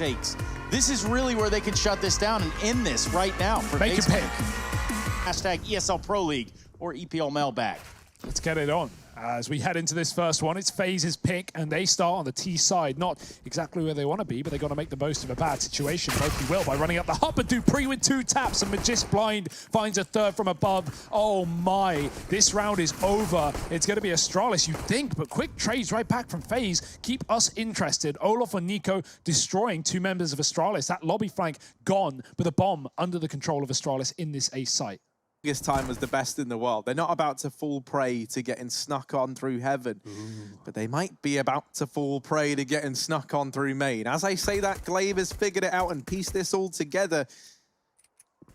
sakes. This is really where they can shut this down and end this right now. For Make a pick. Hashtag ESL Pro League or EPL Mailbag. Let's get it on. As we head into this first one, it's FaZe's pick, and they start on the T side. Not exactly where they want to be, but they've got to make the most of a bad situation. broky will by running up the hop, but Dupree with 2 taps, and Magist blind finds a third from above. Oh my, this round is over. It's going to be Astralis, you think, but quick trades right back from FaZe keep us interested. Olaf and Nico destroying 2 members of Astralis. That lobby flank gone, but the bomb under the control of Astralis in this A site. Time was the best in the world. They're not about to fall prey to getting snuck on through heaven, but they might be about to fall prey to getting snuck on through main. As I say that, Glaive has figured it out and pieced this all together.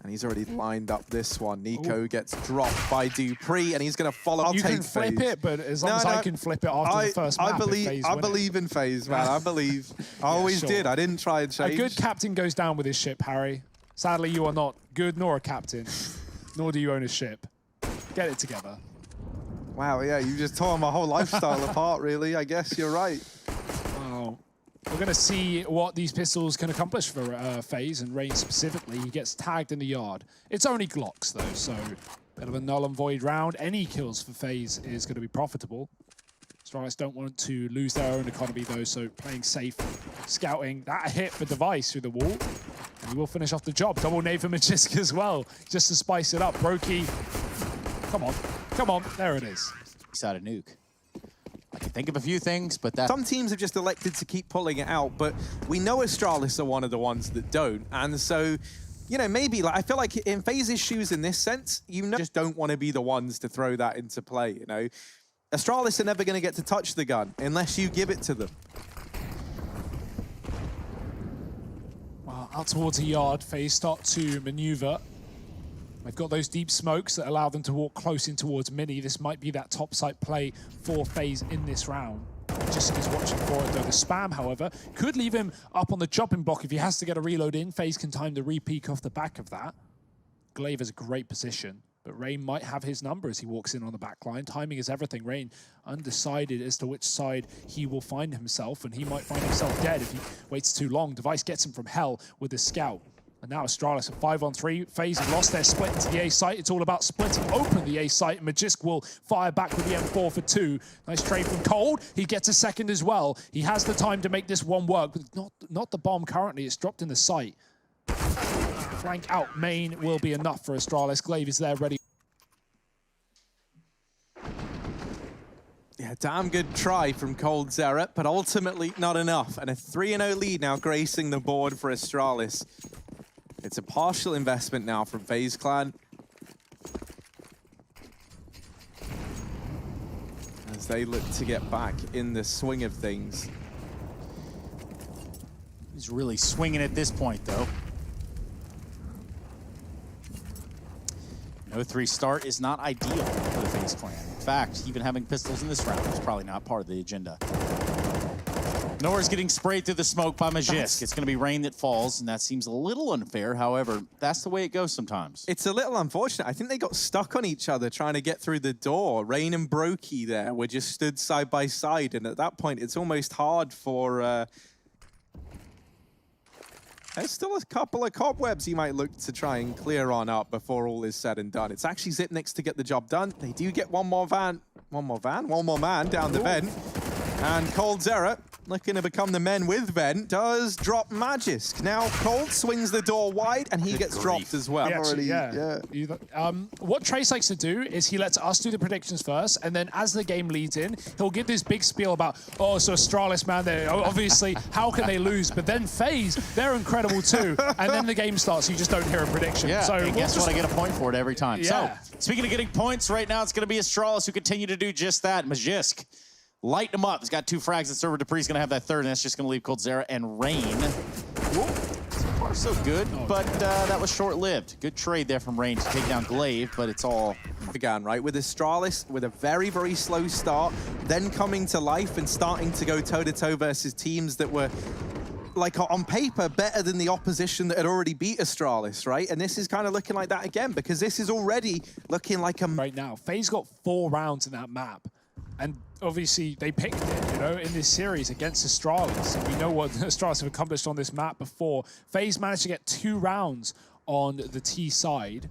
And he's already lined up this one. Nico gets dropped by Dupree, and he's going to follow. You can flip it, but as long as I can flip it after the first map, I believe in FaZe, man. I believe. I always did. I didn't try and change. A good captain goes down with his ship, Harry. Sadly, you are not good nor a captain. Nor do you own a ship. Get it together. Wow, yeah, you just tore my whole lifestyle apart, really. I guess you're right. Wow. We're going to see what these pistols can accomplish for FaZe, and Rain specifically. He gets tagged in the yard. It's only Glocks, though, so bit of a null and void round. Any kills for FaZe is going to be profitable. Astralis don't want to lose their own economy, though, so playing safe, scouting. That hit for Device through the wall. And he will finish off the job. Double nade for Magisk as well, just to spice it up. broky, come on, come on, there it is. Side of Nuke. I can think of a few things, but that... Some teams have just elected to keep pulling it out, but we know Astralis are one of the ones that don't. And so, you know, maybe, like, I feel like in FaZe's shoes in this sense, you know, just don't want to be the ones to throw that into play, you know? Astralis are never going to get to touch the gun unless you give it to them. Well, out towards the yard, FaZe start to maneuver. They've got those deep smokes that allow them to walk close in towards Mini. This might be that top site play for FaZe in this round. Just is watching for it, though. The spam, however, could leave him up on the chopping block. If he has to get a reload in, FaZe can time the re-peek off the back of that. Glaive is a great position. But Rain might have his number as he walks in on the back line. Timing is everything. Rain undecided as to which side he will find himself, and he might find himself dead if he waits too long. Device gets him from hell with the scout. And now Astralis at 5-on-3. FaZe have lost their split into the A site. It's all about splitting open the A site. Magisk will fire back with the M4 for 2. Nice trade from Cold. He gets a second as well. He has the time to make this one work, but not the bomb currently. It's dropped in the site. Flank out main will be enough for Astralis. Glaive is there ready. Yeah, damn good try from Cold Zera, but ultimately not enough. And a 3-0 lead now gracing the board for Astralis. It's a partial investment now from FaZe Clan. As they look to get back in the swing of things. He's really swinging at this point, though. No 3 start is not ideal for the FaZe clan. In fact, even having pistols in this round is probably not part of the agenda. Nora's getting sprayed through the smoke by Magisk. It's going to be Rain that falls, and that seems a little unfair. However, that's the way it goes sometimes. It's a little unfortunate. I think they got stuck on each other trying to get through the door. Rain and broky there were just stood side by side, and at that point, it's almost hard for... There's still a couple of cobwebs you might look to try and clear on up before all is said and done. It's actually Zipnix to get the job done. They do get one more man down the vent. And Cold Zera, looking to become the men with vent, does drop Magisk. Now Cold swings the door wide, and he gets dropped as well. What Trace likes to do is he lets us do the predictions first, and then as the game leads in, he'll give this big spiel about, oh, so Astralis, man, they obviously, how can they lose? But then FaZe, they're incredible too. And then the game starts, you just don't hear a prediction. Yeah, so and guess what? I get a point for it every time. Yeah. So, speaking of getting points, right now it's going to be Astralis who continue to do just that. Magisk. Light him up. He's got 2 frags. The server Dupree's going to have that third, and that's just going to leave Cold Zera and Rain. So far, so good, but that was short-lived. Good trade there from Rain to take down Glaive, but it's all... Began, right? With Astralis, with a very, very slow start, then coming to life and starting to go toe-to-toe versus teams that were, like, on paper, better than the opposition that had already beat Astralis, right? And this is kind of looking like that again, because this is already looking like a... Right now, FaZe got 4 rounds in that map. And obviously, they picked it. you know, in this series against Astralis. We know what Astralis have accomplished on this map before. FaZe managed to get 2 rounds on the T side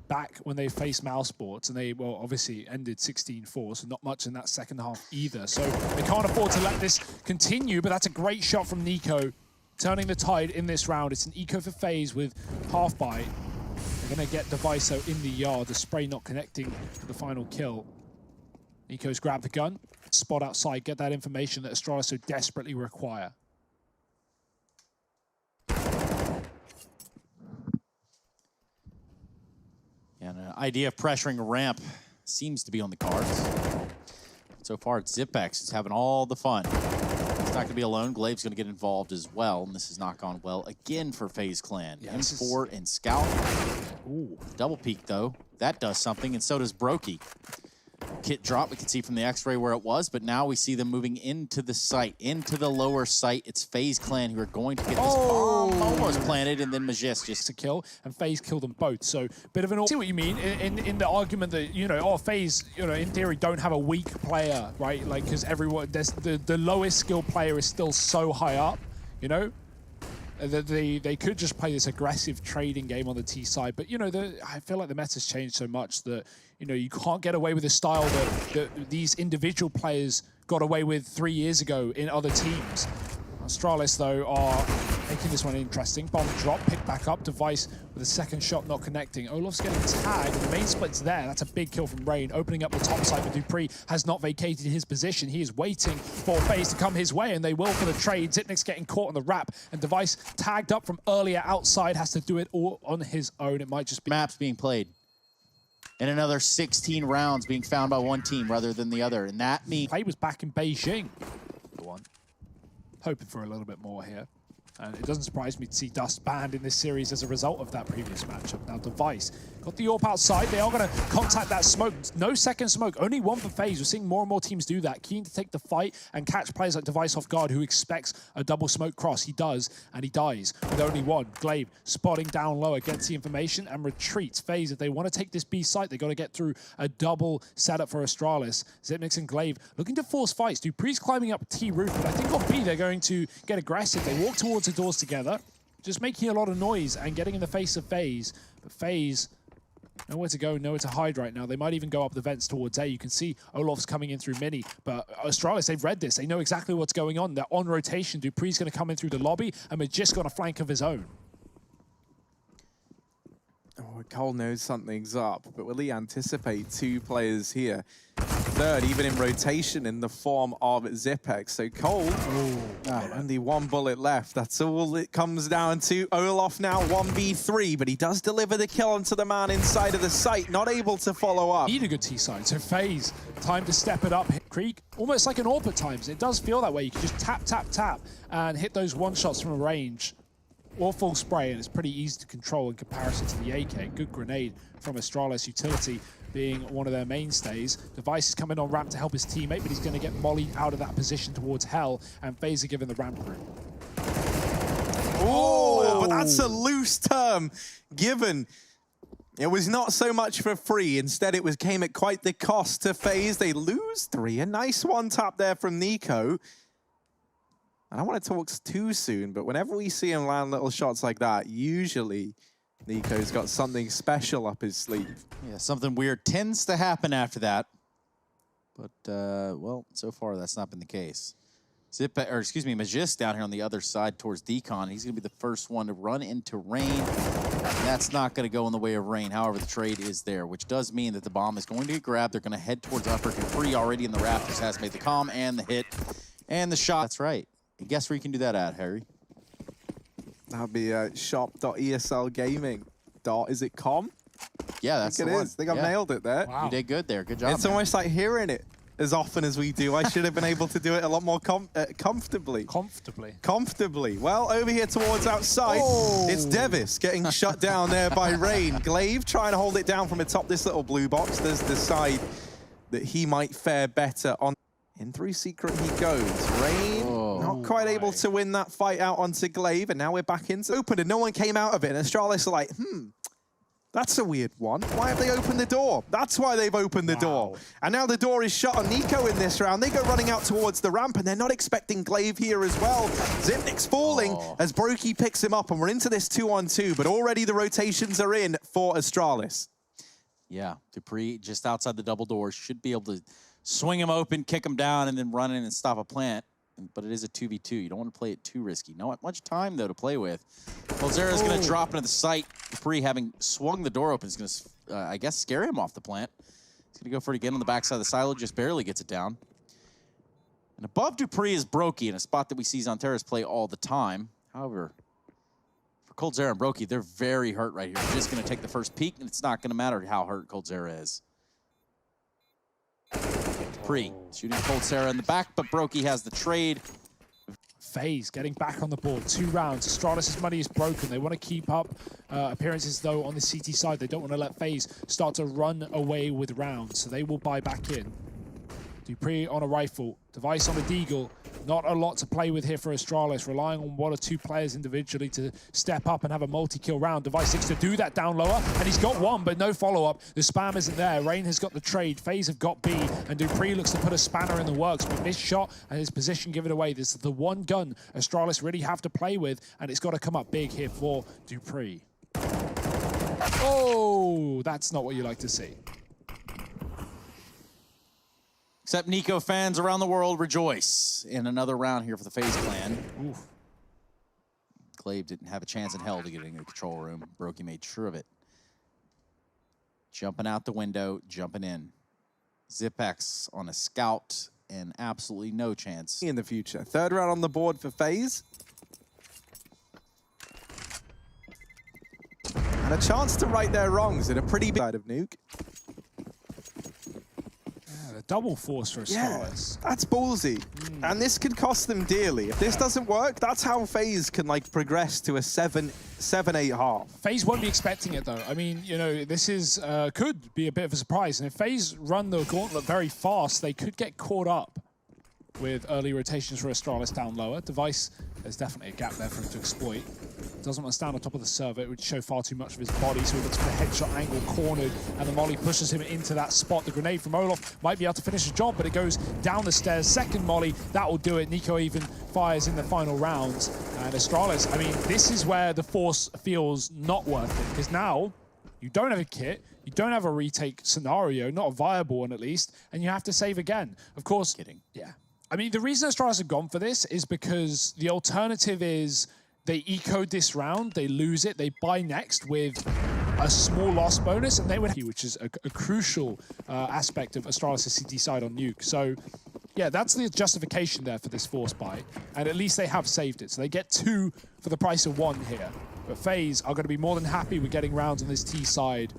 back when they faced Mousesports, and they, well, obviously ended 16-4, so not much in that second half either. So they can't afford to let this continue, but that's a great shot from Nico, turning the tide in this round. It's an eco for FaZe with half bite. They're going to get Deviso in the yard, the spray not connecting for the final kill. Nico's grabbed the gun, spot outside, get that information that Astralis so desperately require. And an idea of pressuring a ramp seems to be on the cards. So far, it's Zipex is having all the fun. He's not going to be alone. Glave's going to get involved as well, and this has not gone well again for FaZe Clan. Yeah, M4 and Scout. Ooh. Double peek, though. That does something, and so does broky. Kit drop, we can see from the x-ray where it was, but now we see them moving into the site, into the lower site. It's FaZe Clan who are going to get this bomb almost planted, and then Magisk just to kill, and FaZe killed them both. So, bit of an... See what you mean in the argument that, you know, oh, FaZe, you know, in theory don't have a weak player, right? Like, because everyone, there's the lowest skill player is still so high up, you know? They could just play this aggressive trading game on the T side, but you know, I feel like the meta's changed so much that, you know, you can't get away with a style that these individual players got away with 3 years ago in other teams. Astralis, though, are making this one interesting. Bomb drop, pick back up. Device with a second shot not connecting. Olof's getting tagged. The main split's there. That's a big kill from Rain, opening up the top side, but Dupree has not vacated his position. He is waiting for FaZe to come his way, and they will for the trade. Zipnik's getting caught on the wrap, and Device tagged up from earlier outside, has to do it all on his own. It might just be... maps being played. And another 16 rounds being found by one team rather than the other, and that means... Play was back in Beijing. Go on. Hoping for a little bit more here. And it doesn't surprise me to see Dust banned in this series as a result of that previous matchup. Now Device got the AWP outside. They are going to contact that smoke. No second smoke, only one for FaZe. We're seeing more and more teams do that. Keen to take the fight and catch players like Device off guard who expects a double smoke cross. He does, and he dies with only one. Glaive spotting down lower, gets the information and retreats. FaZe, if they want to take this B site, they got to get through a double setup for Astralis. Zipnix and Glaive looking to force fights. Dupree's climbing up T roof, but I think on B they're going to get aggressive. They walk towards the doors together, just making a lot of noise and getting in the face of FaZe. But FaZe, nowhere to go, nowhere to hide right now. They might even go up the vents towards A. You can see Olof's coming in through Mini, but Astralis, they've read this. They know exactly what's going on. They're on rotation. Dupree's going to come in through the lobby, and Magisk on a flank of his own. Oh, Cole knows something's up, but will he anticipate 2 players here? Third, even in rotation in the form of Zipex. So Cole, only 1 bullet left. That's all it comes down to. Olof now 1v3, but he does deliver the kill onto the man inside of the site, not able to follow up. Need a good T side, so FaZe, time to step it up. Krieg, almost like an AWP at times. It does feel that way. You can just tap, tap, tap, and hit those one-shots from a range. Or full spray, and it's pretty easy to control in comparison to the AK. Good grenade from Astralis, utility being one of their mainstays. Device is coming on ramp to help his teammate, but he's going to get mollied out of that position towards Hell, and FaZe are given the ramp room. Oh, but that's a loose term given. It was not so much for free. Instead, it came at quite the cost to FaZe. They lose 3. A nice one tap there from Nico. I don't want to talk too soon, but whenever we see him land little shots like that, usually Nico's got something special up his sleeve. Yeah, something weird tends to happen after that. But, well, so far that's not been the case. Magisk down here on the other side towards Decon. He's going to be the first one to run into Rain. That's not going to go in the way of Rain. However, the trade is there, which does mean that the bomb is going to get grabbed. They're going to head towards upper. Free already in the rafters has made the calm and the hit and the shot. That's right. Guess where you can do that at, Harry? That would be shop.esl gaming. Is it com? Yeah, that's the one. It is. I think I've nailed it there. Wow. You did good there. Good job. It's almost like hearing it as often as we do. I should have been able to do it a lot more comfortably. Comfortably. Well, over here towards outside, it's Devis getting shut down there by Rain. Glaive trying to hold it down from atop this little blue box. There's the side that he might fare better on. In through secret he goes. Rain not quite able to win that fight out onto Glaive, and now we're back into open, and no one came out of it. And Astralis are like, That's a weird one. Why have they opened the door? That's why they've opened the door. And now the door is shut on Nico in this round. They go running out towards the ramp, and they're not expecting Glaive here as well. Zipnik's falling as broky picks him up, and we're into this 2-on-2, but already the rotations are in for Astralis. Yeah, dupreeh just outside the double doors. Should be able to swing him open, kick him down, and then run in and stop a plant. But it is a 2v2. You don't want to play it too risky. Not much time, though, to play with. Coldzera is going to drop into the site. dupreeh, having swung the door open, is going to, I guess, scare him off the plant. He's going to go for it again on the backside of the silo. Just barely gets it down. And above dupreeh is broky, in a spot that we see Zonteras play all the time. However, for Coldzera and broky, they're very hurt right here. They're just going to take the first peek, and it's not going to matter how hurt Coldzera is. dupreeh shooting Coldzera in the back, but broky has the trade. FaZe getting back on the board. 2 rounds. Astralis' money is broken. They want to keep up appearances, though, on the CT side. They don't want to let FaZe start to run away with rounds, so they will buy back in. dupreeh on a rifle. Device on a deagle. Not a lot to play with here for Astralis, relying on 1 or 2 players individually to step up and have a multi-kill round. Device looks to do that down lower, and he's got 1, but no follow-up. The spam isn't there. Rain has got the trade. FaZe have got B, and dupreeh looks to put a spanner in the works, but missed shot and his position given away. This is the one gun Astralis really have to play with, and it's got to come up big here for dupreeh. Oh, that's not what you like to see. Except Nico fans around the world rejoice in another round here for the FaZe clan. Oof. Glaive didn't have a chance in hell to get in the control room. broky made sure of it. Jumping out the window, jumping in. Zipex on a scout, and absolutely no chance. In the future. 3rd round on the board for FaZe. And a chance to right their wrongs in a pretty big side of Nuke. Double force for Astralis. Yeah, that's ballsy. And this could cost them dearly. If this doesn't work, that's how FaZe can like progress to a 7-8 half. FaZe won't be expecting it though. I mean, you know, this is could be a bit of a surprise. And if FaZe run the gauntlet very fast, they could get caught up with early rotations for Astralis down lower. Device, there's definitely a gap there for him to exploit. Doesn't want to stand on top of the server. It would show far too much of his body, so he looks for the headshot angle cornered, and the molly pushes him into that spot. The grenade from Olof might be able to finish the job, but it goes down the stairs. Second molly, that will do it. Nico even fires in the final round. And Astralis, I mean, this is where the force feels not worth it, because now you don't have a kit, you don't have a retake scenario, not a viable one at least, and you have to save again. Of course, yeah. I mean, the reason Astralis have gone for this is because the alternative is they ecoed this round, they lose it, they buy next with a small loss bonus, and they would, which is a crucial aspect of Astralis' CT side on Nuke. So, yeah, that's the justification there for this force buy, and at least they have saved it. So they get 2 for the price of 1 here. But FaZe are going to be more than happy with getting rounds on this T side.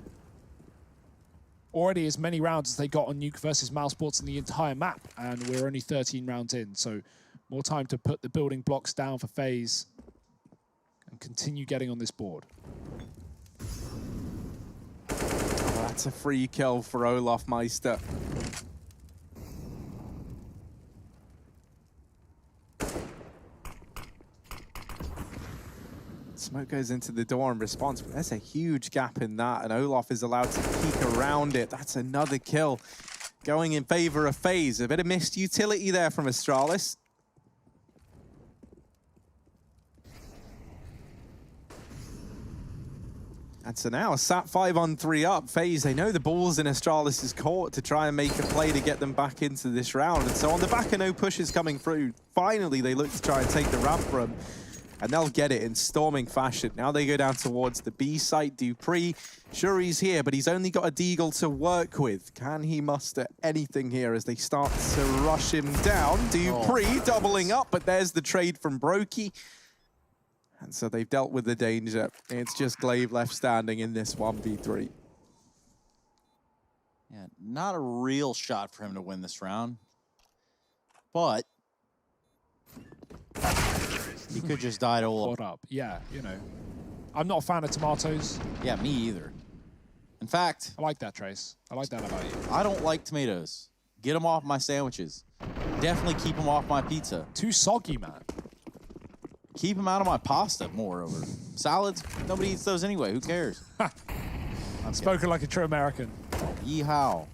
Already as many rounds as they got on Nuke versus Mousesports in the entire map, and we're only 13 rounds in, so more time to put the building blocks down for FaZe and continue getting on this board. Oh, that's a free kill for Olaf Meister. Smoke goes into the door in response, but there's a huge gap in that, and Olaf is allowed to peek around it. That's another kill going in favor of FaZe. A bit of missed utility there from Astralis. And so now, sat 5-on-3 up, FaZe, they know the ball's in Astralis' court to try and make a play to get them back into this round. And so on the back of no pushes coming through, finally they look to try and take the ramp from, and they'll get it in storming fashion. Now they go down towards the B site. dupreeh, sure he's here, but he's only got a deagle to work with. Can he muster anything here as they start to rush him down? dupreeh doubling up, but there's the trade from broky. And so they've dealt with the danger. It's just Glaive left standing in this 1v3. Yeah, not a real shot for him to win this round. But he could just die to Olaf. Up. Yeah, you know. I'm not a fan of tomatoes. Yeah, me either. In fact, I like that, Trace. I like that about you. I don't like tomatoes. Get them off my sandwiches. Definitely keep them off my pizza. Too soggy, man. Keep them out of my pasta, moreover. Salads, nobody eats those anyway. Who cares? Spoken like a true American. Yeehaw.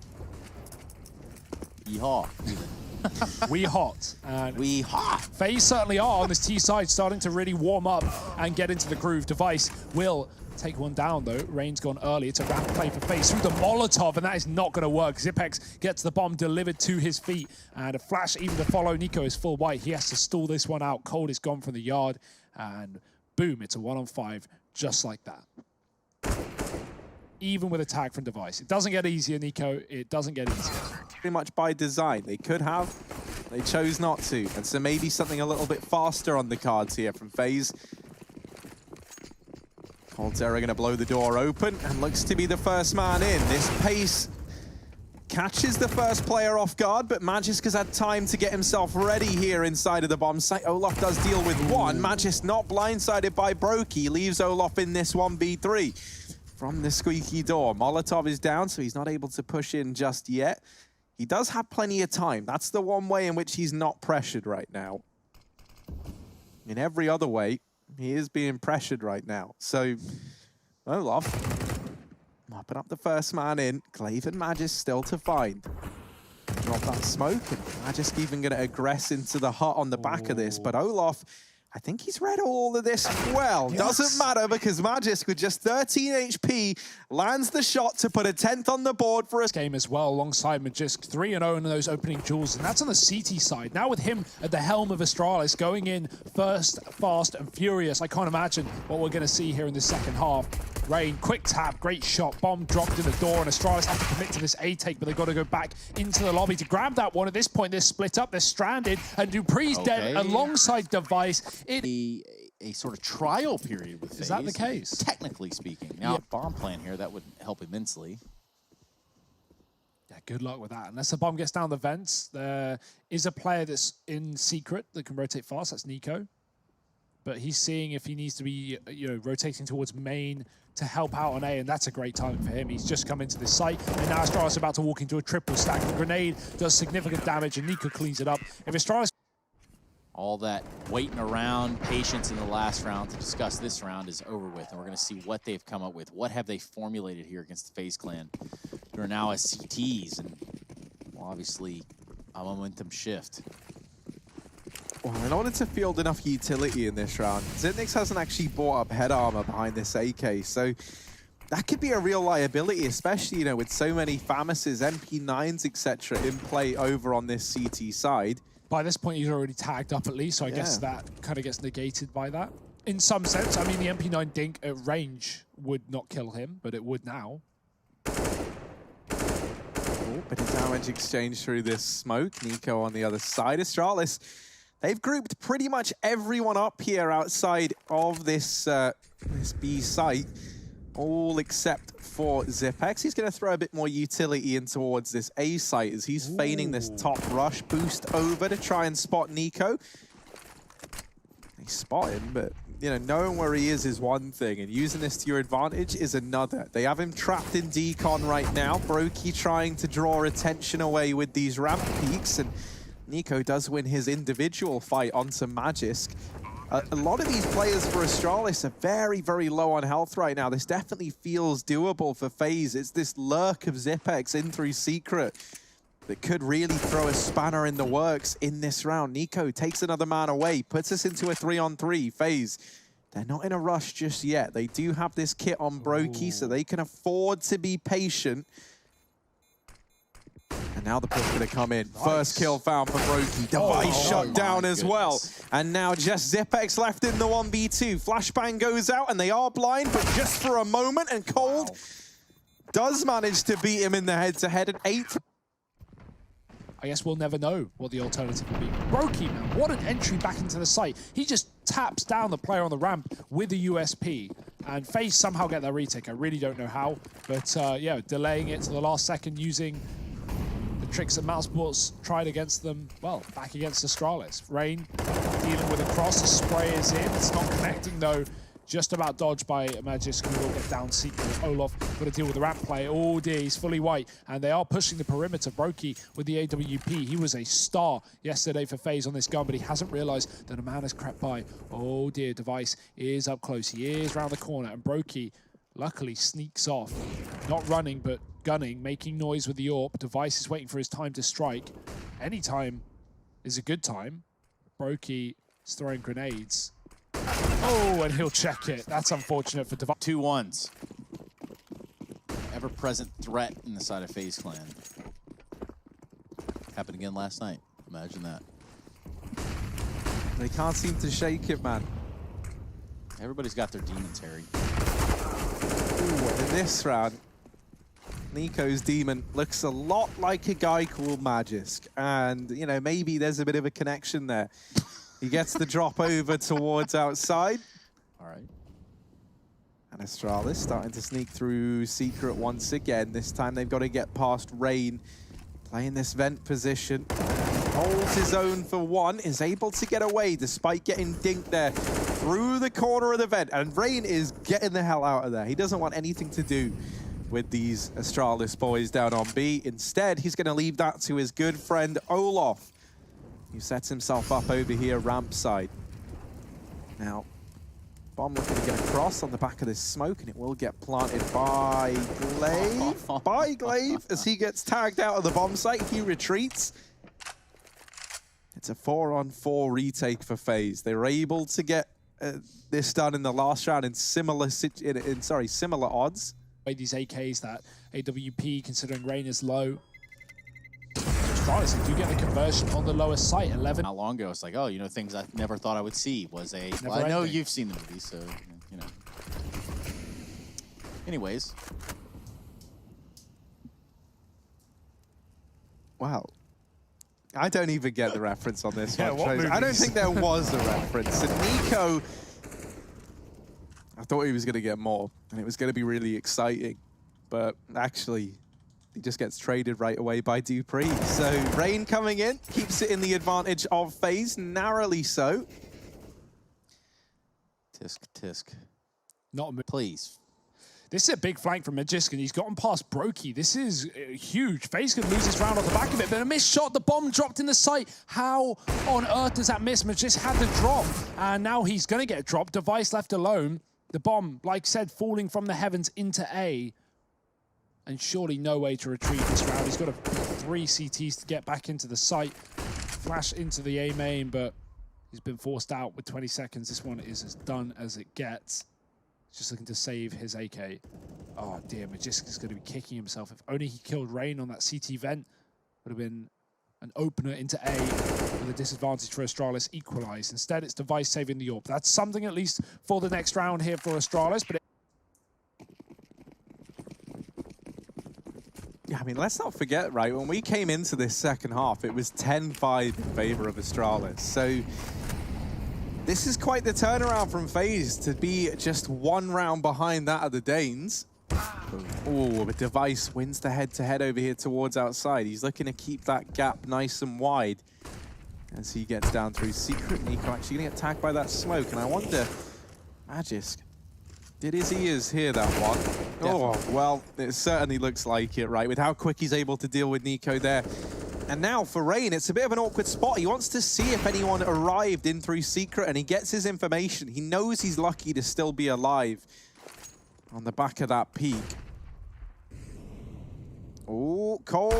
Yeehaw. We hot. And We hot. FaZe certainly are on this T side, starting to really warm up and get into the groove. Device will take one down though. Rain's gone early. It's a rapid play for FaZe through the Molotov, and that is not going to work. Zipex gets the bomb delivered to his feet, and a flash even to follow. Nico is full white. He has to stall this one out. Cold is gone from the yard, and boom, it's a 1-on-5 just like that. Even with a tag from Device. It doesn't get easier, Nico. It doesn't get easier. Pretty much by design. They could have, they chose not to. And so maybe something a little bit faster on the cards here from FaZe. coldzera going to blow the door open and looks to be the first man in. This pace catches the first player off guard, but Magisk has had time to get himself ready here inside of the bomb site. Olof does deal with one. Magisk not blindsided by broky, leaves Olof in this 1v3. From the squeaky door, Molotov is down, so he's not able to push in just yet. He does have plenty of time. That's the one way in which he's not pressured right now. In every other way, he is being pressured right now. So, Olof mopping up the first man in. Glaive and Magisk still to find. Drop that smoke, and Magisk even going to aggress into the hut on the back of this. But Olof, I think he's read all of this well. Yes. Doesn't matter, because Magisk with just 13 HP lands the shot to put a 10th on the board for us. Game as well alongside Magisk, 3-0 in those opening duels, and that's on the CT side. Now with him at the helm of Astralis, going in first, fast and furious. I can't imagine what we're going to see here in the second half. Rain, quick tap, great shot, bomb dropped in the door, and Astralis have to commit to this A-take, but they've got to go back into the lobby to grab that one. At this point, they're split up, they're stranded, and Dupree's dead alongside Device. A sort of trial period with FaZe. Is that the case? Technically speaking. Now, bomb plan here, that would help immensely. Yeah, good luck with that. Unless the bomb gets down the vents, there is a player that's in secret that can rotate fast. That's Nico. But he's seeing if he needs to be, rotating towards main to help out on A, and that's a great time for him. He's just come into this site, and now Astralis about to walk into a triple stack. The grenade does significant damage, and Nico cleans it up. If Astralis... All that waiting around, patience in the last round to discuss this round is over with, and we're going to see what they've come up with. What have they formulated here against the FaZe clan? Who are now as CTs, and well, obviously a momentum shift. Well, in order to field enough utility in this round, Xyp9x hasn't actually bought up head armor behind this AK, so that could be a real liability, especially, with so many FAMASes, MP9s, etc. in play over on this CT side. By this point, he's already tagged up at least, so I guess that kind of gets negated by that. In some sense, I mean, the MP9 dink at range would not kill him, but it would now. Oh, bit of damage exchange through this smoke. Nico on the other side. Astralis, they've grouped pretty much everyone up here outside of this, this B site, all except for Xyp9x. He's going to throw a bit more utility in towards this A site as he's feigning this top rush boost over to try and spot Nico. They spot him, but knowing where he is one thing, and using this to your advantage is another. They have him trapped in decon right now. broky trying to draw attention away with these ramp peaks, and Nico does win his individual fight onto Magisk. A lot of these players for Astralis are very, very low on health right now. This definitely feels doable for FaZe. It's this lurk of Xyp9x in through secret that could really throw a spanner in the works in this round. Nico takes another man away, puts us into a 3-on-3. FaZe, they're not in a rush just yet. They do have this kit on broky, so they can afford to be patient. And now the push going to come in. Nice. First kill found for broky. Device shut down as well. And now just Xyp9x left in the 1v2. Flashbang goes out and they are blind, but just for a moment. And Cold does manage to beat him in the head-to-head at 8. I guess we'll never know what the alternative will be. broky, man, what an entry back into the site. He just taps down the player on the ramp with the USP. And FaZe somehow get their retake. I really don't know how. But yeah, delaying it to the last second using tricks that Mousesports tried against them, well, back against Astralis. Rain dealing with a cross, the spray is in. It's not connecting though. Just about dodged by Magisk, who will get down secret. Olof got to deal with the ramp play. Oh dear, he's fully white. And they are pushing the perimeter. broky with the AWP. He was a star yesterday for FaZe on this gun, but he hasn't realized that a man has crept by. Oh dear, Device is up close. He is round the corner, and broky, luckily sneaks off. Not running, but gunning, making noise with the AWP. Device is waiting for his time to strike. Any time is a good time. broky is throwing grenades. Oh, and he'll check it. That's unfortunate for Device. 2-1s. Ever-present threat in the side of FaZe Clan. Happened again last night. Imagine that. They can't seem to shake it, man. Everybody's got their demons, Harry. Ooh, and in this round, Nico's demon looks a lot like a guy called Magisk. And, you know, maybe there's a bit of a connection there. He gets the drop over towards outside. All right. And Astralis starting to sneak through Secret once again. This time they've got to get past Rain. Playing this vent position. Holds his own for one. Is able to get away despite getting dinked there through the corner of the vent. And Rain is getting the hell out of there. He doesn't want anything to do with these Astralis boys down on B. Instead, he's going to leave that to his good friend Olaf, who sets himself up over here ramp side. Now, bomb looking to get across on the back of this smoke, and it will get planted by Glaive. By Glaive, as he gets tagged out of the bomb site, he retreats. It's a 4-on-4 retake for FaZe. They were able to get this done in the last round in similar odds. These AKs, that AWP, considering Rain is low. Astralis, they do get the conversion on the lower site. 11. Not long ago, it's like, oh, you know, things I never thought I would see was a. Never Well, I know ending. you've seen the movie, so you know. Anyways, Wow. I don't even get the reference on this one. what I don't movies? think there was a reference. And Nico, I thought he was going to get more, and it was going to be really exciting. But actually, he just gets traded right away by Dupree. So Rain coming in, keeps it in the advantage of FaZe, narrowly so. tisk. Not a move. Please. This is a big flank from Magisk, and he's gotten past broky. This is huge. FaZe could lose this round off the back of it, but a missed shot. The bomb dropped in the site. How on earth does that miss? Magisk had the drop, and now he's going to get dropped. Device left alone. The bomb, like said, falling from the heavens into A. And surely no way to retrieve this round. He's got 3 CTs to get back into the site. Flash into the A main, but he's been forced out with 20 seconds. This one is as done as it gets. Just looking to save his AK. Oh dear, Magisk is going to be kicking himself. If only he killed Rain on that CT vent, would have been an opener into A with a disadvantage for Astralis equalized. Instead, it's Device saving the AWP. That's something at least for the next round here for Astralis. But Yeah, I mean, let's not forget, right, when we came into this second half, it was 10-5 in favor of Astralis. So this is quite the turnaround from FaZe to be just 1 round behind that of the Danes. Oh, but Device wins the head-to-head over here towards outside. He's looking to keep that gap nice and wide as he gets down through Secret. Nico actually going to get tagged by that smoke. And I wonder, Magisk, did his ears hear that one? Definitely. Oh, well, it certainly looks like it, right? With how quick he's able to deal with Nico there. And now for Rain, it's a bit of an awkward spot. He wants to see if anyone arrived in through Secret, and he gets his information. He knows he's lucky to still be alive on the back of that peak. Oh, Cole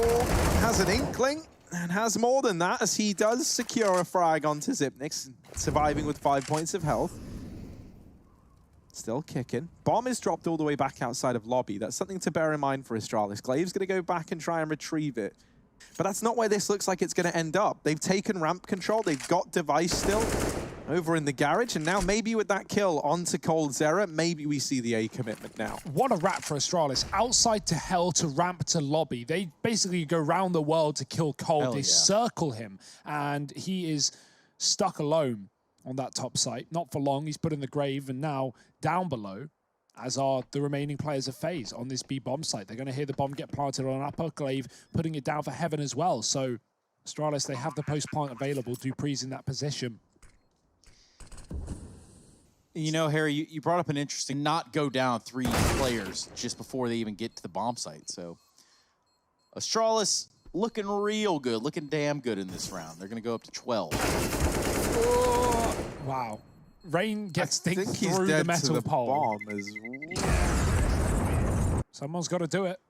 has an inkling and has more than that as he does secure a frag onto Xyp9x, surviving with 5 points of health. Still kicking. Bomb is dropped all the way back outside of lobby. That's something to bear in mind for Astralis. Glaive's going to go back and try and retrieve it. But that's not where this looks like it's going to end up. They've taken ramp control. They've got Device still over in the garage. And now maybe with that kill onto coldzera, maybe we see the A commitment now. what a wrap for Astralis. Outside to hell, to ramp to lobby. They basically go round the world to kill Cold. Hell They yeah. circle him, and he is stuck alone on that top site. Not for long. He's put in the grave, and now down below, as are the remaining players of FaZe on this B bomb site. They're going to hear the bomb get planted on upper Glaive, putting it down for heaven as well. So Astralis, they have the post plant available. Dupree's in that position. You know, Harry, you brought up an interesting not go down 3 players just before they even get to the bomb site. So Astralis looking real good, looking damn good in this round. They're going to go up to 12. Wow. Rain gets I think dinked he's through dead the metal to the pole. bomb as well. Someone's got to do it.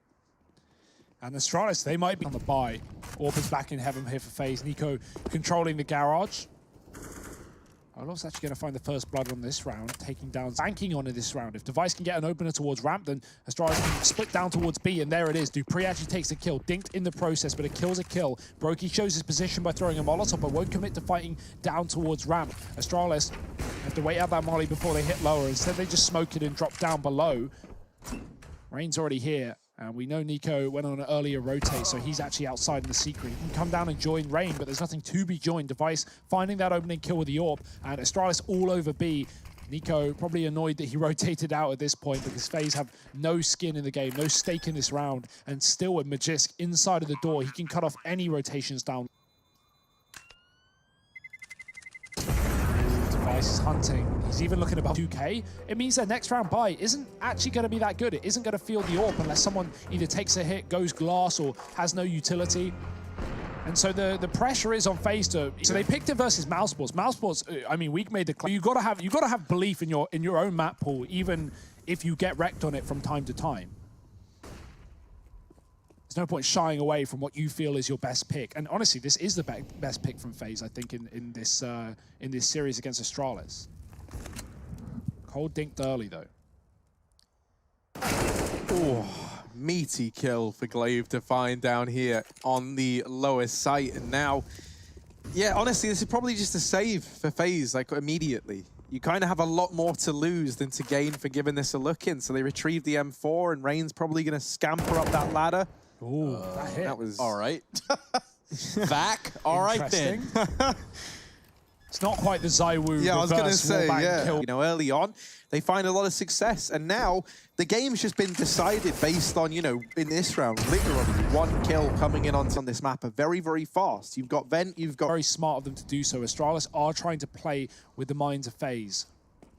And Astralis, they might be on the buy. Orb is back in heaven here for FaZe. Nico controlling the garage. Orlov's actually going to find the first blood on this round, taking down, banking on in this round. If Device can get an opener towards ramp, then Astralis can split down towards B, and there it is. Dupree actually takes a kill, dinked in the process, but a kill's a kill. broky shows his position by throwing a Molotov, but won't commit to fighting down towards ramp. Astralis have to wait out that molly before they hit lower. Instead, they just smoke it and drop down below. Rain's already here. And we know Nico went on an earlier rotate, so he's actually outside in the secret. He can come down and join Rain, but there's nothing to be joined. Device finding that opening kill with the AWP, and Astralis all over B. Nico probably annoyed that he rotated out at this point because FaZe have no skin in the game, no stake in this round, and still with Magisk inside of the door, he can cut off any rotations down. Device is hunting. He's even looking above 2K. It means their next round buy isn't actually going to be that good. It isn't going to feel the AWP unless someone either takes a hit, goes glass, or has no utility. And so the pressure is on FaZe to. So they picked it versus Mousesports. Mousesports, I mean, Week made the claim. You got to have belief in your own map pool, even if you get wrecked on it from time to time. There's no point shying away from what you feel is your best pick. And honestly, this is the best pick from FaZe, I think, in this series against Astralis. Cold dinked early though. Oh, meaty kill for Glaive to find down here on the lowest site. And now, yeah, honestly, this is probably just a save for FaZe, like immediately. You kind of have a lot more to lose than to gain for giving this a look in. So they retrieve the M4, and Rain's probably going to scamper up that ladder. Ooh, that hit. That was all right. Back. All right then. It's not quite the Zywoo. Yeah, I was going to say, yeah. Kill. You know, early on, they find a lot of success, and now the game's just been decided based on, you know, in this round, literally one kill coming in on this map, very, very fast. You've got Vent, you've got... Very smart of them to do so. Astralis are trying to play with the minds of FaZe.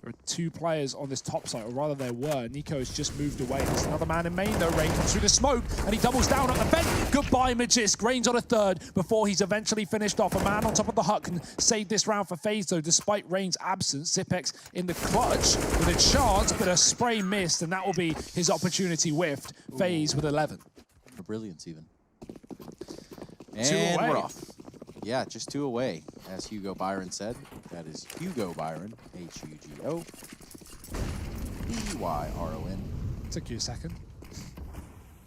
There are two players on this top side, or rather there were. Nico has just moved away. There's another man in main, though. Rain comes through the smoke, and he doubles down on the vent. Goodbye, Magisk. Rain's on a third before he's eventually finished off. A man on top of the hut can save this round for FaZe, though, despite Rain's absence. Zipex in the clutch with a chance, but a spray missed, and that will be his opportunity whiffed. FaZe with 11. For brilliance, even. Two And away. we're off. Yeah, just 2 away, as Hugo Byron said. That is Hugo Byron, Hugo Byron. Took you a second.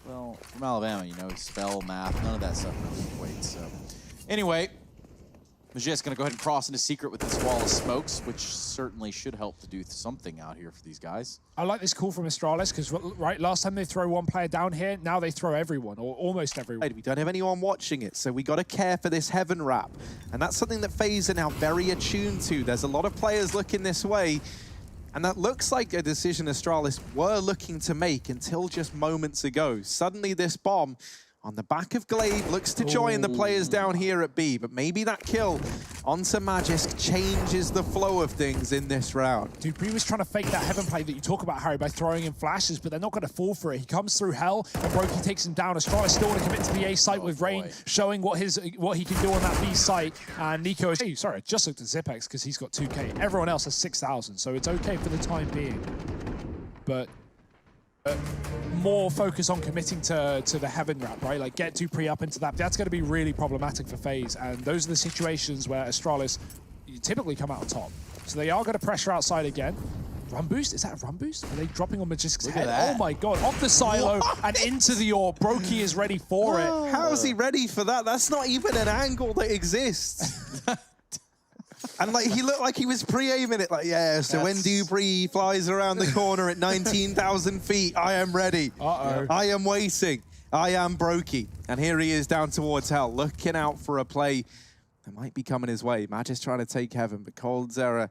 Well, from Alabama, you know, spell, math, none of that stuff really equates. So, anyway, Magisk going to go ahead and cross into secret with this wall of smokes, which certainly should help to do something out here for these guys. I like this call from Astralis because, right, last time they throw one player down here, now they throw everyone, or almost everyone. We don't have anyone watching it, so we got to care for this heaven wrap. And that's something that FaZe are now very attuned to. There's a lot of players looking this way, and that looks like a decision Astralis were looking to make until just moments ago. Suddenly this bomb on the back of Glaive looks to join the players down here at B, but maybe that kill onto Magisk changes the flow of things in this round. Dupree was trying to fake that heaven play that you talk about, Harry, by throwing in flashes, but they're not going to fall for it. He comes through hell, and broky takes him down. Astralis still want to commit to the A site with Rain, showing what he can do on that B site. And Nico is... Hey, sorry, I just looked at Zipex because he's got 2K. Everyone else has 6,000, so it's okay for the time being. But... more focus on committing to the heaven wrap, right? Like, get Dupree up into that. That's going to be really problematic for FaZe, and those are the situations where Astralis typically come out on top. So they are going to pressure outside again. Run boost? Is that a run boost? Are they dropping on Magisk's head? Oh my god, off the silo and into the AWP. broky is ready for it. How is he ready for that? That's not even an angle that exists. And like he looked like he was pre-aiming it, like, yeah, so when Dupree flies around the corner at 19,000 feet, I am ready. Uh-oh. I am waiting. I am broky. And here he is down towards hell, looking out for a play that might be coming his way. Magisk trying to take heaven, but Coldzera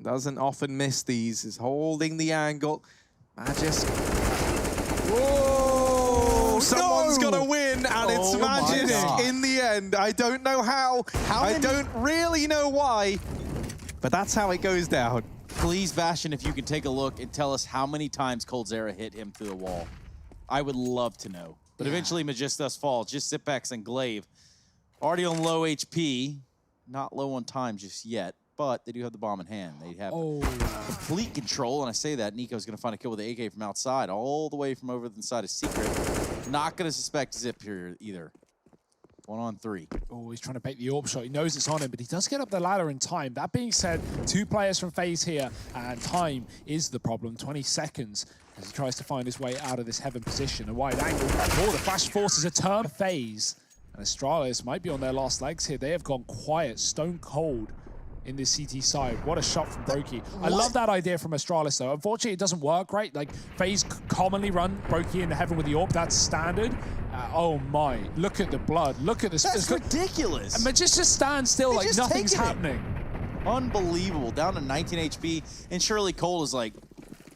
doesn't often miss these. Is holding the angle. Magisk. Whoa! Someone's gonna win, and it's Magisk in the end. I don't know how. I don't really know why, but that's how it goes down. Please, Bastion, if you can take a look and tell us how many times Coldzera hit him through the wall. I would love to know. But eventually, Magisk does fall. Just Zipex and Glaive. Already on low HP. Not low on time just yet. but they do have the bomb in hand. They have complete control, and I say that Nico's going to find a kill with the AK from outside, all the way from over the side of Secret. Not going to suspect Zip here either. 1-on-3. Oh, he's trying to bait the AWP shot. He knows it's on him, but he does get up the ladder in time. That being said, 2 players from FaZe here, and time is the problem. 20 seconds as he tries to find his way out of this heaven position. A wide angle. Oh, the flash forces a turn for FaZe. And Astralis might be on their last legs here. They have gone quiet, stone cold in this CT side. What a shot from broky. I love that idea from Astralis, though. Unfortunately, it doesn't work, right? Like, FaZe commonly run broky into heaven with the AWP. That's standard. Oh my, look at the blood. Look at this. That's ridiculous. And just stand still like nothing's happening. Unbelievable. Down to 19 HP. And Shirley Cole is like,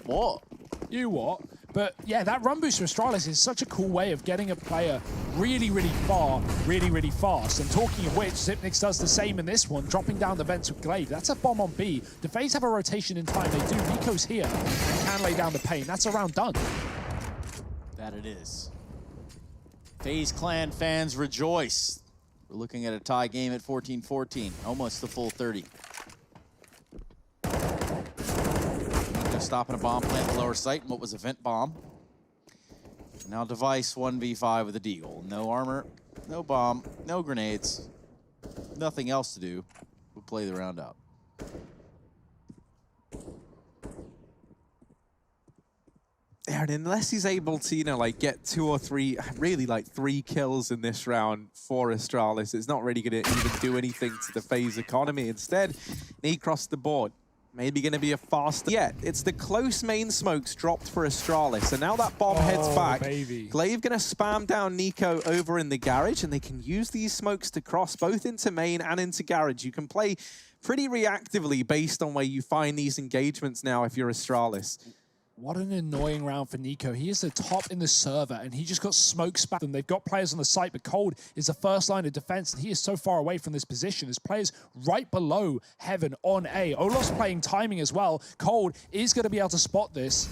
what? You what? But yeah, that run boost for Astralis is such a cool way of getting a player really, really far, really, really fast. And talking of which, Zipnix does the same in this one, dropping down the vents with Glaive. That's a bomb on B. Do FaZe have a rotation in time? They do. Nico's here and can lay down the pain. That's a round done. That it is. FaZe Clan fans rejoice. We're looking at a tie game at 14-14, almost the full 30. Nico stopping a bomb plant in the lower site, and what was a vent bomb. Now Device 1v5 with a deagle. No armor, no bomb, no grenades, nothing else to do. We'll play the round out. Yeah, and unless he's able to, you know, like get 2 or 3, really like 3 kills in this round for Astralis, it's not really going to even do anything to the FaZe economy. Instead, he crossed the board. Maybe going to be a faster. Yeah, it's the close main smokes dropped for Astralis, and now that bomb heads back. Baby. Glaive going to spam down Nico over in the garage, and they can use these smokes to cross both into main and into garage. You can play pretty reactively based on where you find these engagements now if you're Astralis. What an annoying round for Nico. He is the top in the server, and he just got smoke spat. And they've got players on the site, but Cold is the first line of defense, and he is so far away from this position. There's players right below Heaven on A. Olof's playing timing as well. Cold is going to be able to spot this.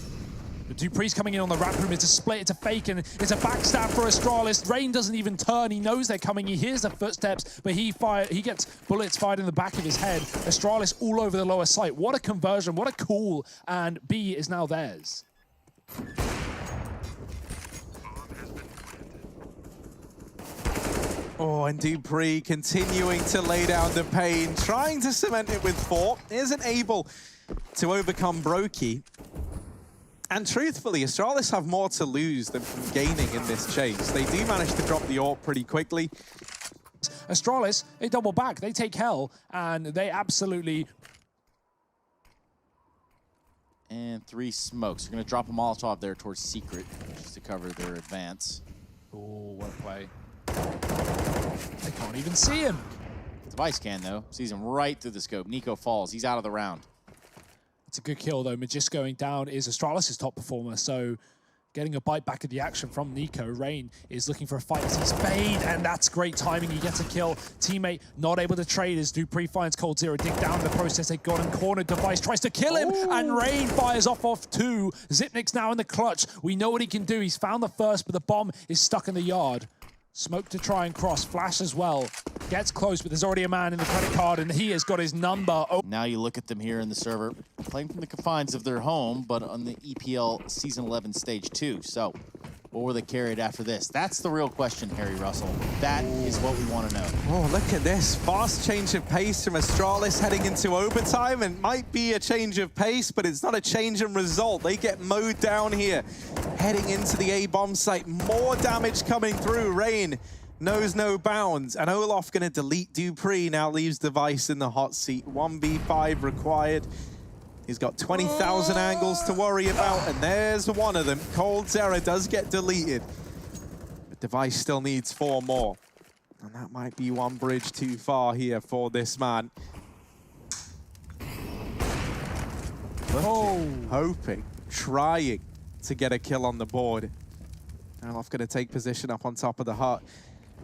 But Dupree's coming in on the wrap room. It's a split, it's a fake, and it's a backstab for Astralis. Rain doesn't even turn. He knows they're coming. He hears the footsteps, but he gets bullets fired in the back of his head. Astralis all over the lower site. What a conversion. What a call. And B is now theirs. Oh, and Dupree continuing to lay down the pain, trying to cement it with 4. Isn't able to overcome broky. And truthfully, Astralis have more to lose than from gaining in this chase. They do manage to drop the AWP pretty quickly. Astralis, they double back, they take hell, and they absolutely... And 3 smokes. They're going to drop a Molotov there towards Secret, just to cover their advance. Oh, what a play. They can't even see him. Device can, though. Sees him right through the scope. Nico falls. He's out of the round. It's a good kill, though. Magis going down is Astralis' top performer, so getting a bite back of the action from Nico. Rain is looking for a fight as he's fade, and that's great timing. He gets a kill. Teammate not able to trade as Dupree finds Cold Zero. Dig down in the process. They got him cornered. Device tries to kill him, and Rain fires off 2. Zipnik's now in the clutch. We know what he can do. He's found the first, but the bomb is stuck in the yard. Smoke to try and cross. Flash as well. Gets close, but there's already a man in the credit card, and he has got his number. Oh. Now you look at them here in the server, playing from the confines of their home, but on the EPL Season 11 Stage 2. So, what were they carried after this? That's the real question, Harry Russell. That is what we want to know. Oh, look at this. Fast change of pace from Astralis heading into overtime. It might be a change of pace, but it's not a change in result. They get mowed down here. Heading into the A-bomb site. More damage coming through. Rain knows no bounds. And Olof going to delete Dupree. Now leaves Device in the hot seat. 1v5 required. He's got 20,000 angles to worry about, and there's one of them. Cold Zero does get deleted. But Device still needs 4 more. And that might be one bridge too far here for this man. Hoping, trying to get a kill on the board. Olof going to take position up on top of the hut,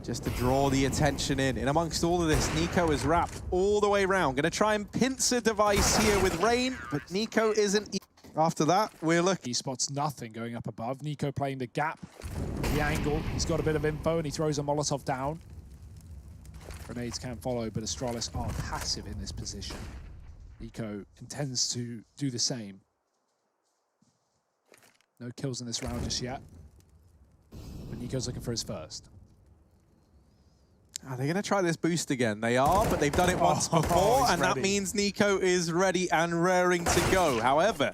just to draw the attention in. In amongst all of this, Nico is wrapped all the way around. Gonna try and pincer Device here with Rain, but Nico isn't. After that, we're looking. He spots nothing going up above. Nico playing the gap, the angle. He's got a bit of info, and he throws a Molotov down. Grenades can follow, but Astralis are passive in this position. Nico intends to do the same. No kills in this round just yet. But Nico's looking for his first. Are they going to try this boost again? They are, but they've done it once before, and that means Nico is ready and raring to go. However,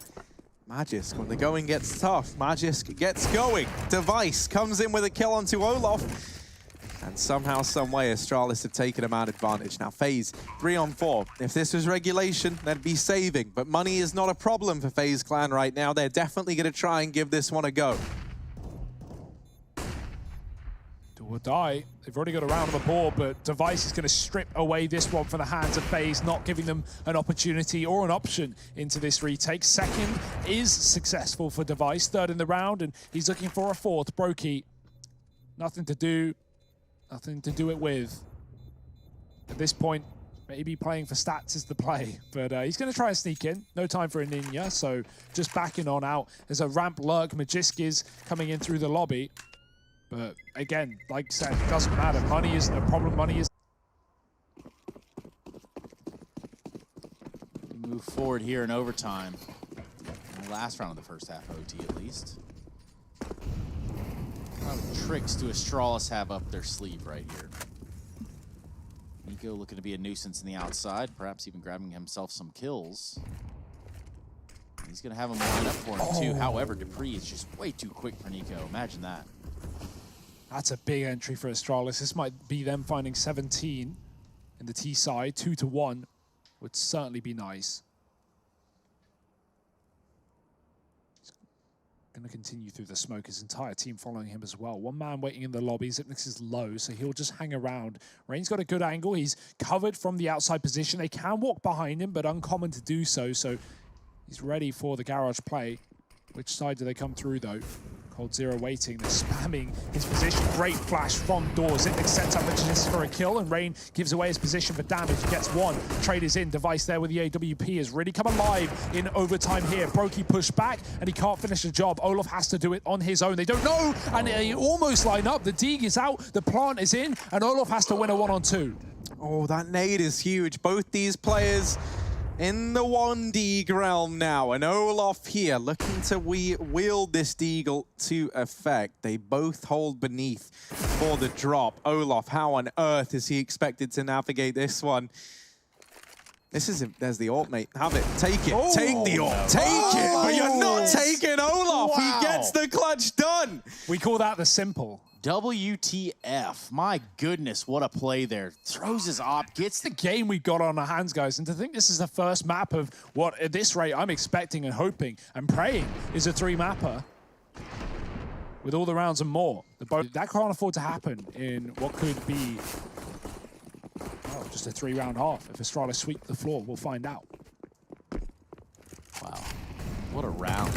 Magisk, when the going gets tough, Magisk gets going. Device comes in with a kill onto Olof, and somehow, some way, Astralis have taken him out advantage. Now, FaZe, 3-on-4. If this was regulation, they'd be saving, but money is not a problem for FaZe Clan right now. They're definitely going to try and give this one a go. Or die. They've already got a round on the board, but Device is going to strip away this one from the hands of FaZe, not giving them an opportunity or an option into this retake. Second is successful for Device, third in the round, and he's looking for a fourth. broky, nothing to do it with. At this point, maybe playing for stats is the play, but he's going to try and sneak in. No time for a Ninja, so just backing on out. There's a ramp lurk. Magisk is coming in through the lobby. But again, like I said, it doesn't matter. Money isn't a problem. Money is. We move forward here in overtime. The last round of the first half OT at least. What tricks do Astralis have up their sleeve right here? Nico looking to be a nuisance in the outside, perhaps even grabbing himself some kills. He's going to have him line up for him too. However, dupreeh is just way too quick for Nico. Imagine that. That's a big entry for Astralis. This might be them finding 17 in the T side. 2-1 would certainly be nice. He's going to continue through the smoke. His entire team following him as well. One man waiting in the lobby. Xyp9x is low, so he'll just hang around. Rain's got a good angle. He's covered from the outside position. They can walk behind him, but uncommon to do so. So he's ready for the garage play. Which side do they come through, though? coldzera waiting, they're spamming his position. Great flash from doors. Xyp9x sets up Magisk for a kill, and Rain gives away his position for damage. Gets one. Trade is in. Device there with the AWP has really come alive in overtime here. broky pushed back, and he can't finish the job. Olof has to do it on his own. They don't know, and they almost line up. The dig is out, the plant is in, and Olof has to win a 1-on-2. Oh, that nade is huge. Both these players in the 1D realm now, and Olof here looking to wield this deagle to effect. They both hold beneath for the drop. Olof, how on earth is he expected to navigate this one? This is there's the ult, mate. Have it. Take it. Oh, take the ult. Take it. But you're not taking Olof. Wow. He gets the clutch done. We call that the simple. WTF. My goodness, what a play there. Throws his op, gets the Game we got on our hands, guys, and to think this is the first map of what at this rate I'm expecting and hoping and praying is a 3-mapper with all the rounds and more. That can't afford to happen in what could be just a 3-round half. If Astralis sweep the floor, we'll find out. Wow, what a round.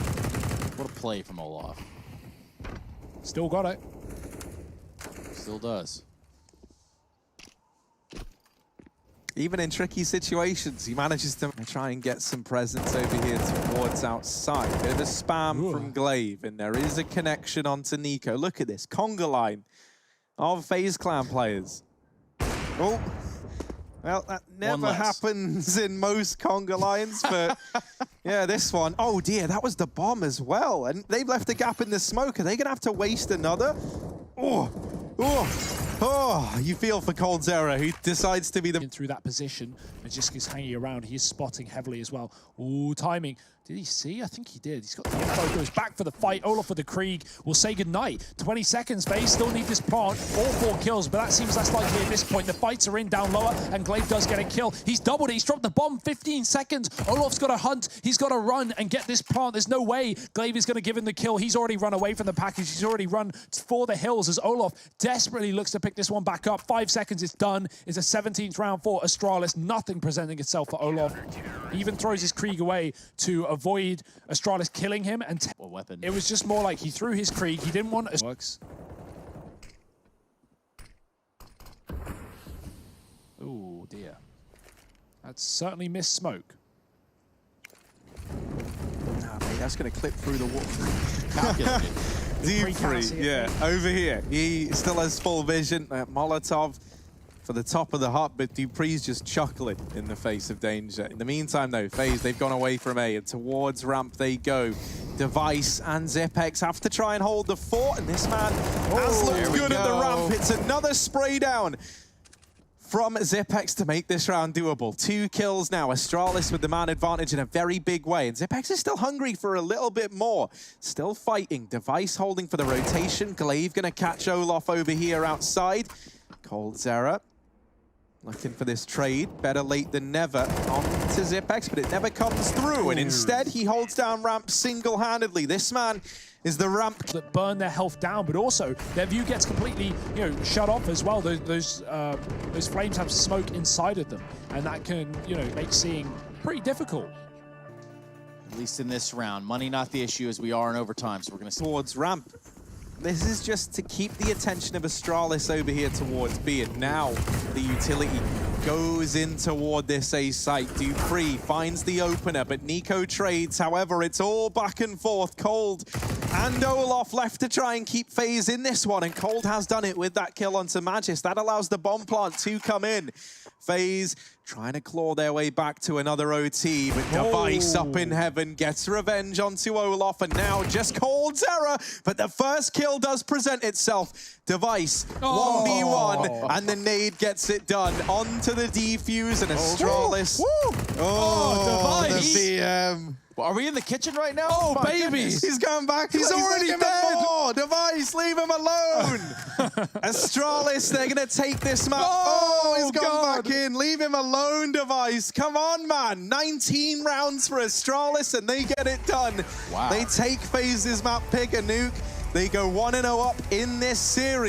What a play from Olof. Still got it. Still does. Even in tricky situations, he manages to try and get some presence over here towards outside. Bit of a spam from Glaive, and there is a connection onto Nico. Look at this, conga line of FaZe Clan players. Oh, well, that never happens in most conga lines, but yeah, this one. Oh dear, that was the bomb as well, and they've left a gap in the smoke. Are they gonna have to waste another? Oh, you feel for coldzera, who decides to be the... Through that position, Magisk is hanging around. He is spotting heavily as well. Ooh, timing. Did he see? I think he did. He's got the info, goes back for the fight. Olof for the Krieg will say goodnight. 20 seconds, FaZe still need this plant. All 4 kills, but that seems less likely at this point. The fights are in down lower, and Glaive does get a kill. He's doubled it. He's dropped the bomb. 15 seconds. Olof's got to hunt. He's got to run and get this plant. There's no way Glaive is going to give him the kill. He's already run away from the package. He's already run for the hills as Olof desperately looks to pick this one back up. 5 seconds, it's done. It's a 17th round for Astralis. Nothing presenting itself for Olof. He even throws his Krieg away to avoid Astralis killing him, and what weapon? It was just more like he threw his Krieg. He didn't want a works. Oh dear, that's certainly missed smoke. Nah, mate, that's going to clip through the wall. Calculated. dupreeh, yeah, over here. He still has full vision. Molotov for the top of the hut, but Dupree's just chuckling in the face of danger. In the meantime, though, FaZe, they've gone away from A, and towards ramp they go. Device and Zipex have to try and hold the fort, and this man has looked good at the ramp. It's another spray down from Zipex to make this round doable. 2 kills now. Astralis with the man advantage in a very big way. And Zipex is still hungry for a little bit more. Still fighting. Device holding for the rotation. Glaive going to catch Olaf over here outside. coldzera looking for this trade. Better late than never on to Zipex, but it never comes through. And instead, he holds down ramp single-handedly. This man is the ramp that burn their health down, but also their view gets completely, shut off as well. Those flames have smoke inside of them, and that can, make seeing pretty difficult. At least in this round, money not the issue as we are in overtime. So we're going to towards ramp. This is just to keep the attention of Astralis over here towards B, and now the utility goes in toward this A site. Dupree finds the opener, but Nico trades. However, it's all back and forth. Cold and Olaf left to try and keep FaZe in this one, and Cold has done it with that kill onto Magis. That allows the bomb plant to come in. FaZe trying to claw their way back to another OT, but Device up in heaven gets revenge onto Olaf, and now just coldzera, but the first kill does present itself. Device, 1v1, and the nade gets it done. Onto the defuse, and Astralis. Device! The VM. Are we in the kitchen right now? Oh, My baby! goodness. He's going back. He's already dead. Device, leave him alone. Astralis, they're going to take this map. He's gone back in. Leave him alone, Device. Come on, man. 19 rounds for Astralis, and they get it done. Wow. They take FaZe's map pick, a Nuke. They go 1-0 up in this series.